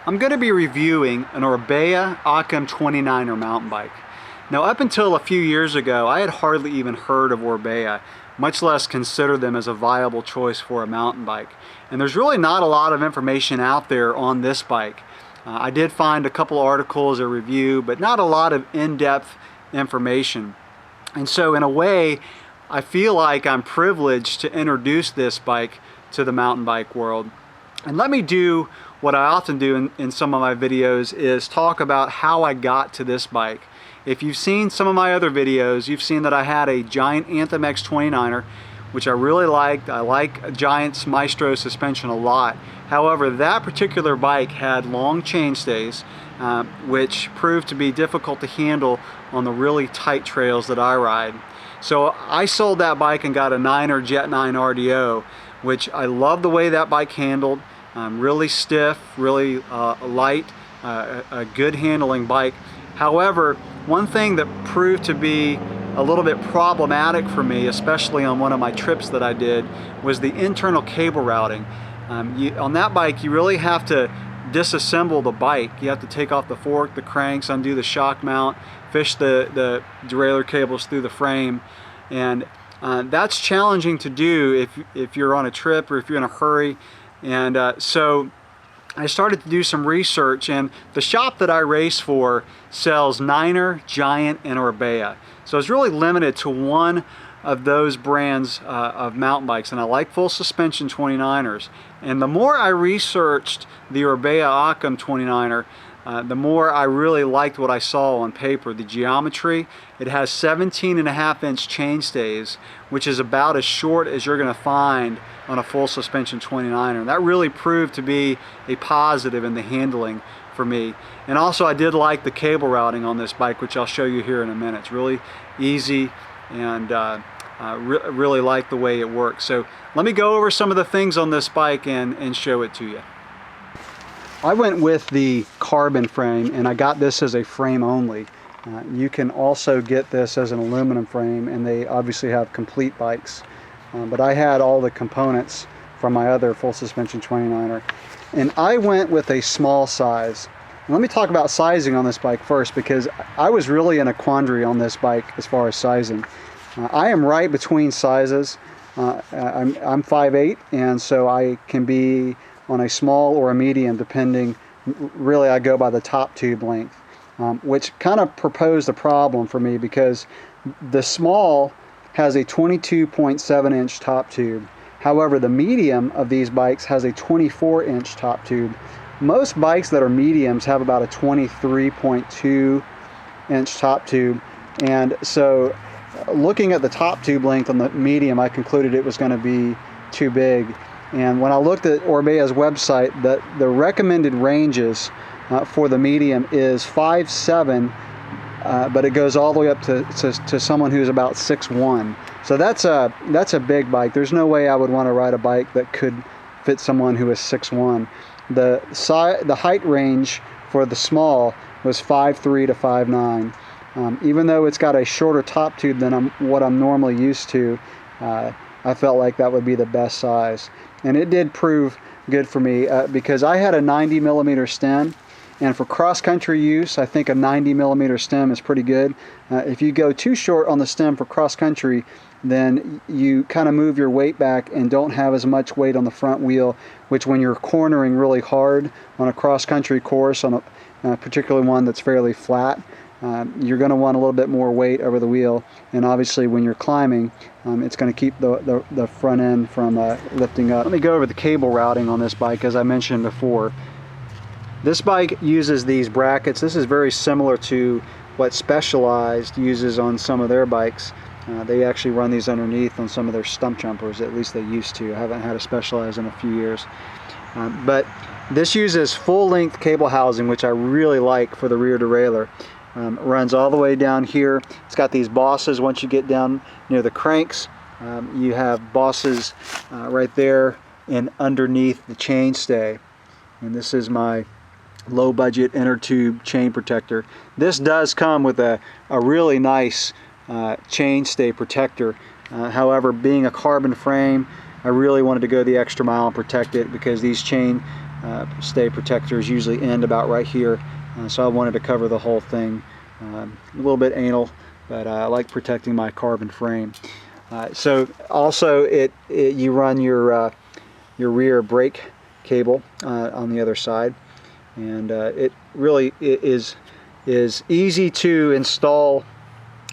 I'm going to be reviewing an Orbea OCCAM 29er mountain bike. Now, up until a few years ago, I had hardly even heard of Orbea, much less consider them as a viable choice for a mountain bike. And there's really not a lot of information out there on this bike. I did find a couple articles, a review, but not a lot of in-depth information. And so in a way, I feel like I'm privileged to introduce this bike to the mountain bike world. And let me do what I often do in some of my videos, is talk about how I got to this bike. If you've seen some of my other videos, you've seen that I had a Giant Anthem X 29er, which I really liked. I like Giant's Maestro suspension a lot. However, that particular bike had long chainstays, which proved to be difficult to handle on the really tight trails that I ride. So I sold that bike and got a 9er Jet 9 RDO, which I love the way that bike handled. Really stiff, really light, a good handling bike. However, one thing that proved to be a little bit problematic for me, especially on one of my trips that I did, was the internal cable routing. On that bike, you really have to disassemble the bike. You have to take off the fork, the cranks, undo the shock mount, fish the derailleur cables through the frame, and that's challenging to do if you're on a trip or if you're in a hurry. And so I started to do some research, and the shop that I race for sells 9er, Giant, and Orbea. So it's really limited to one of those brands of mountain bikes, and I like full suspension 29ers. And the more I researched the Orbea OCCAM 29er, the more I really liked what I saw on paper. The geometry, it has 17.5-inch chainstays, which is about as short as you're going to find on a full suspension 29er. And that really proved to be a positive in the handling for me. And also, I did like the cable routing on this bike, which I'll show you here in a minute. It's really easy, and really like the way it works. So let me go over some of the things on this bike and show it to you. I went with the carbon frame, and I got this as a frame only. You can also get this as an aluminum frame, and they obviously have complete bikes. But I had all the components from my other full suspension 29er. And I went with a small size. And let me talk about sizing on this bike first, because I was really in a quandary on this bike as far as sizing. I am right between sizes. I'm 5'8", and so I can be on a small or a medium, depending. Really, I go by the top tube length, which kind of proposed a problem for me, because the small has a 22.7-inch top tube. However, the medium of these bikes has a 24-inch top tube. Most bikes that are mediums have about a 23.2-inch top tube, and so looking at the top tube length on the medium, I concluded it was going to be too big. And when I looked at Orbea's website, the recommended ranges for the medium is 5'7", but it goes all the way up to someone who's about 6'1". So that's a big bike. There's no way I would want to ride a bike that could fit someone who is 6'1". The height range for the small was 5'3" to 5'9". Even though it's got a shorter top tube than what I'm normally used to, I felt like that would be the best size. And it did prove good for me, because I had a 90mm stem, and for cross-country use, I think a 90mm stem is pretty good. If you go too short on the stem for cross-country, then you kind of move your weight back and don't have as much weight on the front wheel, which when you're cornering really hard on a cross-country course, on a particularly one that's fairly flat, you're going to want a little bit more weight over the wheel. And obviously when you're climbing, it's going to keep the front end from lifting up. Let me go over the cable routing on this bike. As I mentioned before, this bike uses these brackets. This is very similar to what Specialized uses on some of their bikes. They actually run these underneath on some of their stump jumpers, at least they used to. I haven't had a Specialized in a few years. But this uses full-length cable housing, which I really like for the rear derailleur. Runs all the way down here. It's got these bosses. Once you get down near the cranks, you have bosses right there and underneath the chainstay. And this is my low budget inner tube chain protector. This does come with a really nice chainstay protector. However, being a carbon frame, I really wanted to go the extra mile and protect it, because these chain stay protectors usually end about right here, so I wanted to cover the whole thing. A little bit anal, but I like protecting my carbon frame. So also you run your rear brake cable on the other side, and it really is easy to install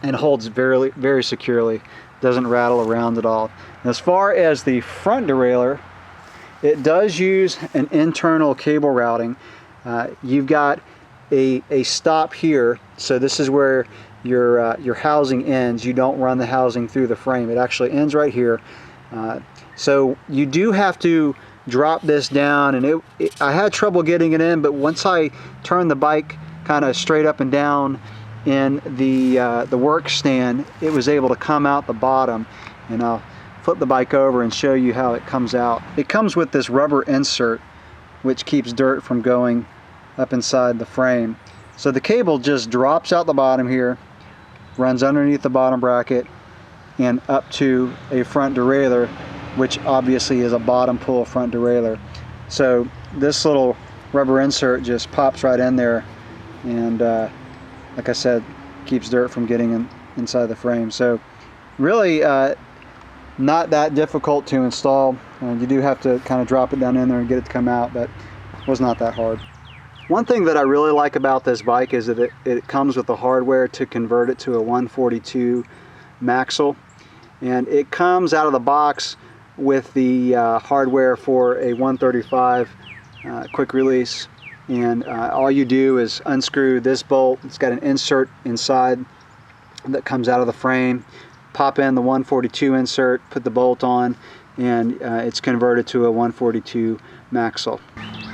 and holds very, very securely. Doesn't rattle around at all. And as far as the front derailleur, it does use an internal cable routing. You've got a stop here, so this is where your housing ends. You don't run the housing through the frame. It actually ends right here. So you do have to drop this down, and I had trouble getting it in, but once I turned the bike kind of straight up and down in the work stand, it was able to come out the bottom. And I'll flip the bike over and show you how it comes out. It comes with this rubber insert which keeps dirt from going up inside the frame. So the cable just drops out the bottom here, runs underneath the bottom bracket and up to a front derailleur, which obviously is a bottom pull front derailleur. So this little rubber insert just pops right in there, and like I said, keeps dirt from getting inside the frame. So really not that difficult to install. You do have to kind of drop it down in there and get it to come out, but it was not that hard. One thing that I really like about this bike is that it comes with the hardware to convert it to a 142 Maxle, and it comes out of the box with the hardware for a 135 quick release. And all you do is unscrew this bolt. It's got an insert inside that comes out of the frame. Pop in the 142 insert, put the bolt on, and it's converted to a 142 Maxle.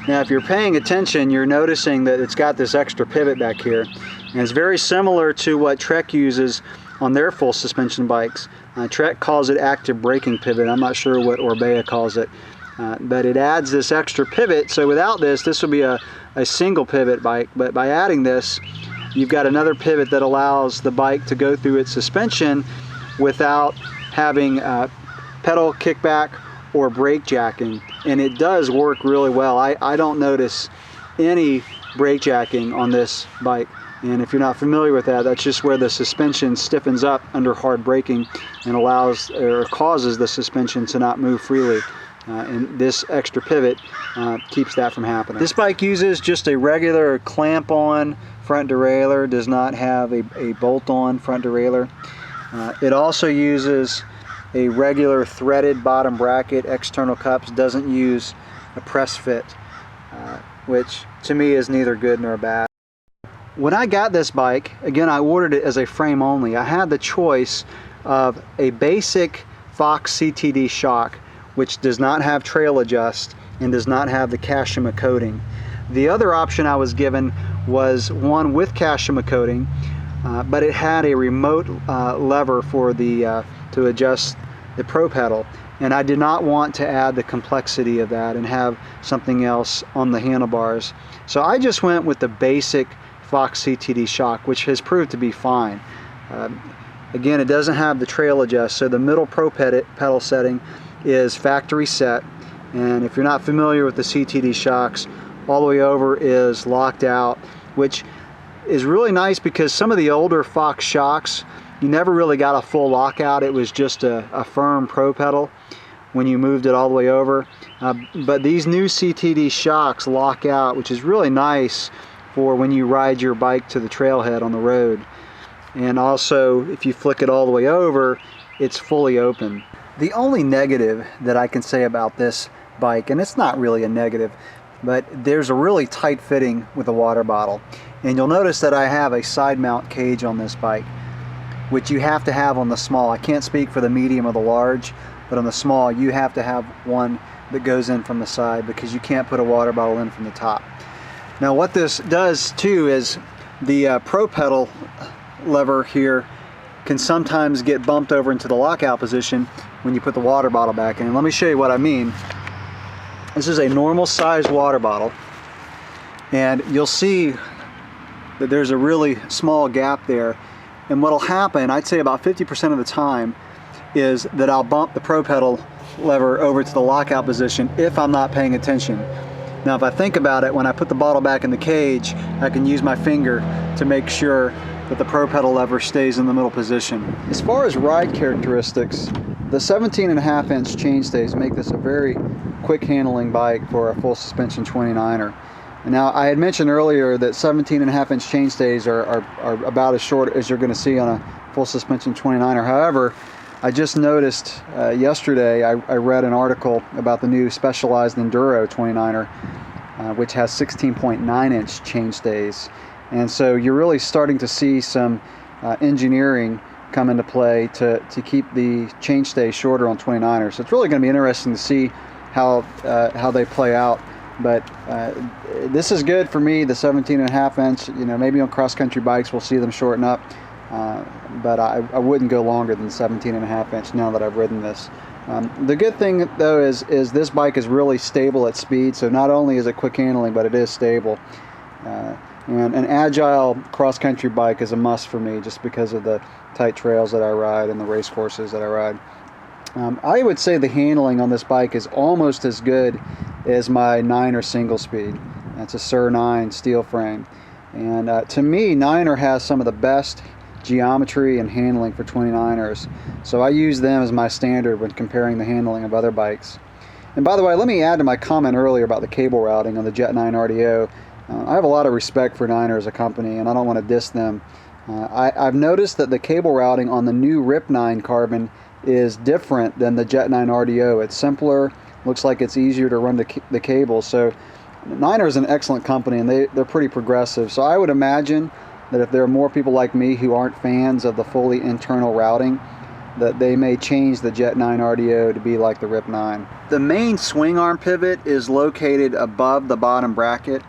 Now if you're paying attention, you're noticing that it's got this extra pivot back here, and it's very similar to what Trek uses on their full suspension bikes. Trek calls it active braking pivot. I'm not sure what Orbea calls it, but it adds this extra pivot. So without this would be a single pivot bike, but by adding this, you've got another pivot that allows the bike to go through its suspension without having pedal kickback or brake jacking, and it does work really well. I don't notice any brake jacking on this bike, and if you're not familiar with that, that's just where the suspension stiffens up under hard braking and allows or causes the suspension to not move freely. And this extra pivot keeps that from happening. This bike uses just a regular clamp-on front derailleur, does not have a bolt-on front derailleur. It also uses a regular threaded bottom bracket, external cups, doesn't use a press fit, which to me is neither good nor bad. When I got this bike, again, I ordered it as a frame only. I had the choice of a basic Fox CTD shock, which does not have trail adjust and does not have the Kashima coating. The other option I was given was one with Kashima coating, but it had a remote lever for the to adjust the pro pedal, and I did not want to add the complexity of that and have something else on the handlebars. So I just went with the basic Fox CTD shock, which has proved to be fine. Again, it doesn't have the trail adjust, so the middle pro pedal setting is factory set, and if you're not familiar with the CTD shocks, all the way over is locked out, which is really nice because some of the older Fox shocks, you never really got a full lockout. It was just a firm pro pedal when you moved it all the way over. But these new CTD shocks lock out, which is really nice for when you ride your bike to the trailhead on the road. And also, if you flick it all the way over, it's fully open. The only negative that I can say about this bike, and it's not really a negative, but there's a really tight fitting with a water bottle. And you'll notice that I have a side mount cage on this bike, which you have to have on the small. I can't speak for the medium or the large, but on the small you have to have one that goes in from the side because you can't put a water bottle in from the top. Now what this does too is the pro pedal lever here can sometimes get bumped over into the lockout position when you put the water bottle back in. And let me show you what I mean. This is a normal size water bottle, and you'll see that there's a really small gap there. And what'll happen, I'd say about 50% of the time, is that I'll bump the pro pedal lever over to the lockout position if I'm not paying attention. Now if I think about it, when I put the bottle back in the cage, I can use my finger to make sure that the pro pedal lever stays in the middle position. As far as ride characteristics, the 17.5 inch chainstays make this a very quick handling bike for a full suspension 29er. Now I had mentioned earlier that 17.5 inch chainstays are about as short as you're going to see on a full suspension 29er. However, I just noticed yesterday I read an article about the new Specialized Enduro 29er, which has 16.9 inch chainstays. And so you're really starting to see some engineering come into play to keep the chainstay shorter on 29ers. So it's really going to be interesting to see how they play out. But this is good for me, the 17.5 inch. You know, maybe on cross-country bikes we'll see them shorten up. But I wouldn't go longer than 17.5 inch now that I've ridden this. The good thing though is this bike is really stable at speed, so not only is it quick handling, but it is stable. And an agile cross-country bike is a must for me just because of the tight trails that I ride and the race courses that I ride. I would say the handling on this bike is almost as good as my 9er single speed. That's a Sur 9 steel frame. And to me, 9er has some of the best geometry and handling for 29ers. So I use them as my standard when comparing the handling of other bikes. And by the way, let me add to my comment earlier about the cable routing on the Jet 9 RDO. I have a lot of respect for 9er as a company, and I don't want to diss them. I've noticed that the cable routing on the new RIP 9 carbon is different than the Jet 9 RDO. It's simpler, looks like it's easier to run the cable. So 9er is an excellent company, and they're pretty progressive. So I would imagine that if there are more people like me who aren't fans of the fully internal routing, that they may change the Jet 9 RDO to be like the RIP 9. The main swing arm pivot is located above the bottom bracket,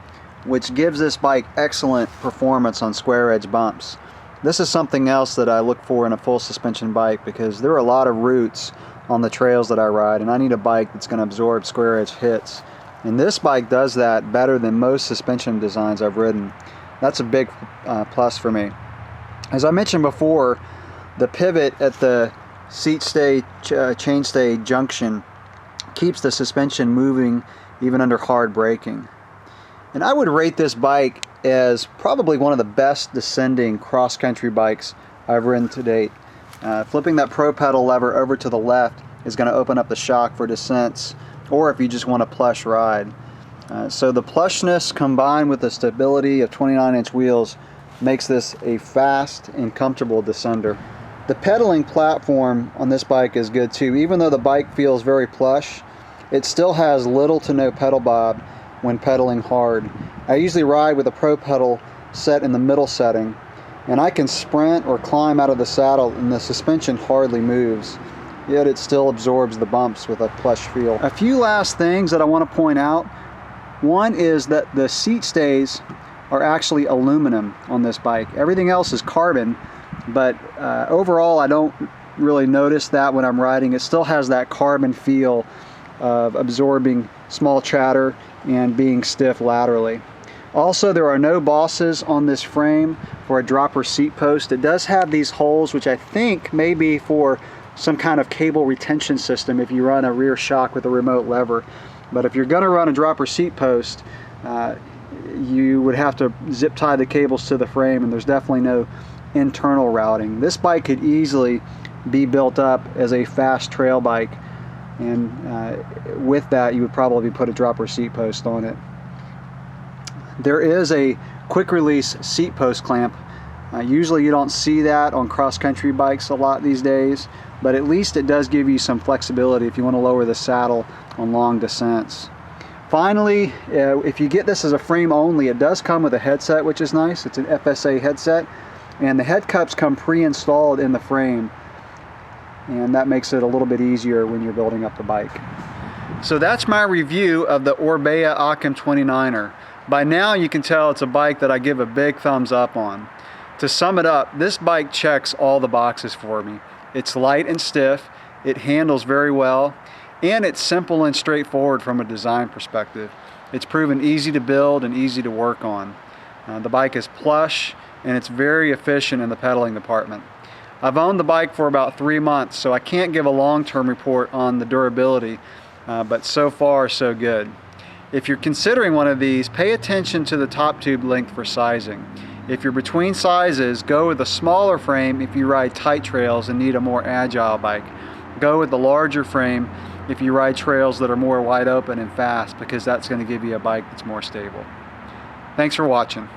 which gives this bike excellent performance on square edge bumps. This is something else that I look for in a full suspension bike, because there are a lot of roots on the trails that I ride, and I need a bike that's going to absorb square edge hits. And this bike does that better than most suspension designs I've ridden. That's a big plus for me. As I mentioned before, the pivot at the seat stay, chainstay junction keeps the suspension moving even under hard braking. And I would rate this bike as probably one of the best descending cross-country bikes I've ridden to date. Flipping that pro pedal lever over to the left is going to open up the shock for descents, or if you just want a plush ride. So the plushness combined with the stability of 29-inch wheels makes this a fast and comfortable descender. The pedaling platform on this bike is good too. Even though the bike feels very plush, it still has little to no pedal bob when pedaling hard. I usually ride with a pro pedal set in the middle setting, and I can sprint or climb out of the saddle and the suspension hardly moves, yet it still absorbs the bumps with a plush feel. A few last things that I want to point out. One is that the seat stays are actually aluminum on this bike. Everything else is carbon, but overall I don't really notice that when I'm riding. It still has that carbon feel of absorbing small chatter and being stiff laterally. Also, there are no bosses on this frame for a dropper seat post. It does have these holes, which I think may be for some kind of cable retention system if you run a rear shock with a remote lever. But if you're going to run a dropper seat post, you would have to zip tie the cables to the frame, and there's definitely no internal routing. This bike could easily be built up as a fast trail bike, and with that you would probably put a dropper seat post on it. There is a quick release seat post clamp. Usually you don't see that on cross-country bikes a lot these days, but at least it does give you some flexibility if you want to lower the saddle on long descents. Finally, if you get this as a frame only, it does come with a headset, which is nice. It's an FSA headset, and the head cups come pre-installed in the frame, and that makes it a little bit easier when you're building up the bike. So that's my review of the Orbea OCCAM 29er. By now you can tell it's a bike that I give a big thumbs up on. To sum it up, this bike checks all the boxes for me. It's light and stiff, it handles very well, and it's simple and straightforward from a design perspective. It's proven easy to build and easy to work on. The bike is plush, and it's very efficient in the pedaling department. I've owned the bike for about 3 months, so I can't give a long-term report on the durability, but so far so good. If you're considering one of these, pay attention to the top tube length for sizing. If you're between sizes, go with a smaller frame if you ride tight trails and need a more agile bike. Go with the larger frame if you ride trails that are more wide open and fast, because that's going to give you a bike that's more stable. Thanks for watching.